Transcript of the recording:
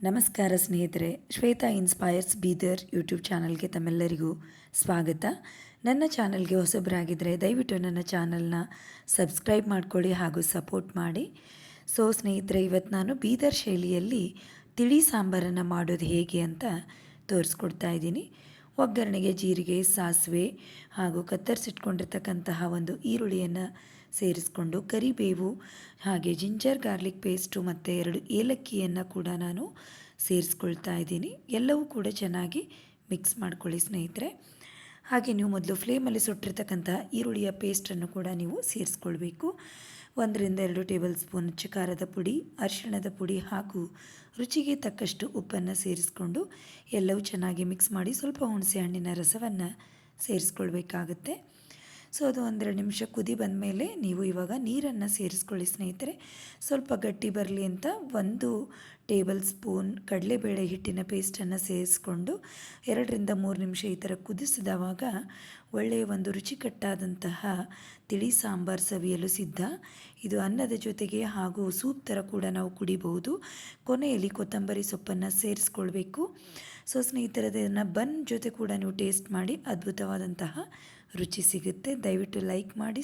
ನಮಸ್ಕಾರ ಸ್ನೇಹಿತರೆ, Shweta inspires Bidar YouTube ಚಾನಲ್ಗೆ ತಮ್ಮೆಲ್ಲರಿಗೂ ಸ್ವಾಗತ. ನನ್ನ ಚಾನಲ್ಗೆ ಹೊಸಬರಾಗಿದ್ದರೆ ದಯವಿಟ್ಟು ನನ್ನ ಚಾನಲ್ನ ಸಬ್ಸ್ಕ್ರೈಬ್ ಮಾಡ್ಕೊಳ್ಳಿ ಹಾಗೂ ಸಪೋರ್ಟ್ ಮಾಡಿ. ಸ್ನೇಹಿತರೆ, ಇವತ್ತು ನಾನು ಬೀದರ್ ಶೈಲಿಯಲ್ಲಿ ತಿಳಿ ಸಾಂಬಾರನ್ನು ಮಾಡೋದು ಹೇಗೆ ಅಂತ ತೋರಿಸ್ಕೊಡ್ತಾ ಇದ್ದೀನಿ. ಒಗ್ಗರಣೆಗೆ ಜೀರಿಗೆ, ಸಾಸಿವೆ ಹಾಗೂ ಕತ್ತರಿಸಿಟ್ಕೊಂಡಿರ್ತಕ್ಕಂತಹ ಒಂದು ಈರುಳ್ಳಿಯನ್ನು ಸೇರಿಸ್ಕೊಂಡು ಕರಿಬೇವು ಹಾಗೆ ಜಿಂಜರ್ ಗಾರ್ಲಿಕ್ ಪೇಸ್ಟು ಮತ್ತು 2 ಏಲಕ್ಕಿಯನ್ನು ಕೂಡ ನಾನು ಸೇರಿಸ್ಕೊಳ್ತಾ ಇದ್ದೀನಿ. ಎಲ್ಲವೂ ಕೂಡ ಚೆನ್ನಾಗಿ ಮಿಕ್ಸ್ ಮಾಡ್ಕೊಳ್ಳಿ ಸ್ನೇಹಿತರೆ. ಹಾಗೆ ನೀವು ಮೊದಲು ಫ್ಲೇಮಲ್ಲಿ ಸುಟ್ಟಿರ್ತಕ್ಕಂತಹ ಈರುಳ್ಳಿಯ ಪೇಸ್ಟನ್ನು ಕೂಡ ನೀವು ಸೇರಿಸ್ಕೊಳ್ಬೇಕು. 1-2 ಟೇಬಲ್ ಸ್ಪೂನ್ ಖಾರದ ಪುಡಿ, ಅರಿಶಿಣದ ಪುಡಿ ಹಾಗೂ ರುಚಿಗೆ ತಕ್ಕಷ್ಟು ಉಪ್ಪನ್ನು ಸೇರಿಸ್ಕೊಂಡು ಎಲ್ಲವೂ ಚೆನ್ನಾಗಿ ಮಿಕ್ಸ್ ಮಾಡಿ ಸ್ವಲ್ಪ ಹುಣಸೆ ಹಣ್ಣಿನ ರಸವನ್ನು ಸೇರಿಸ್ಕೊಳ್ಬೇಕಾಗುತ್ತೆ. ಅದು 1-2 ನಿಮಿಷ ಕುದಿ ಬಂದ ಮೇಲೆ ನೀವು ಇವಾಗ ನೀರನ್ನು ಸೇರಿಸ್ಕೊಳ್ಳಿ ಸ್ನೇಹಿತರೆ. ಸ್ವಲ್ಪ ಗಟ್ಟಿ ಬರಲಿ ಅಂತ 1 ಟೇಬಲ್ ಸ್ಪೂನ್ ಕಡಲೆಬೇಳೆ ಹಿಟ್ಟಿನ ಪೇಸ್ಟನ್ನು ಸೇರಿಸ್ಕೊಂಡು 2-3 ನಿಮಿಷ ಈ ಥರ ಕುದಿಸಿದವಾಗ ಒಳ್ಳೆಯ ಒಂದು ರುಚಿಕಟ್ಟಾದಂತಹ ತಿಳಿ ಸಾಂಬಾರು ಸವಿಯಲು ಸಿದ್ಧ. ಇದು ಅನ್ನದ ಜೊತೆಗೆ ಹಾಗೂ ಸೂಪ್ ಥರ ಕೂಡ ನಾವು ಕುಡಿಬಹುದು. ಕೊನೆಯಲ್ಲಿ ಕೊತ್ತಂಬರಿ ಸೊಪ್ಪನ್ನು ಸೇರಿಸ್ಕೊಳ್ಬೇಕು. ಸ್ನೇಹಿತರೆ, ಅದನ್ನು ಬನ್ ಜೊತೆ ಕೂಡ ನೀವು ಟೇಸ್ಟ್ ಮಾಡಿ, ಅದ್ಭುತವಾದಂತಹ ರುಚಿ ಸಿಗುತ್ತೆ. ದಯವಿಟ್ಟು ಲೈಕ್ ಮಾಡಿ,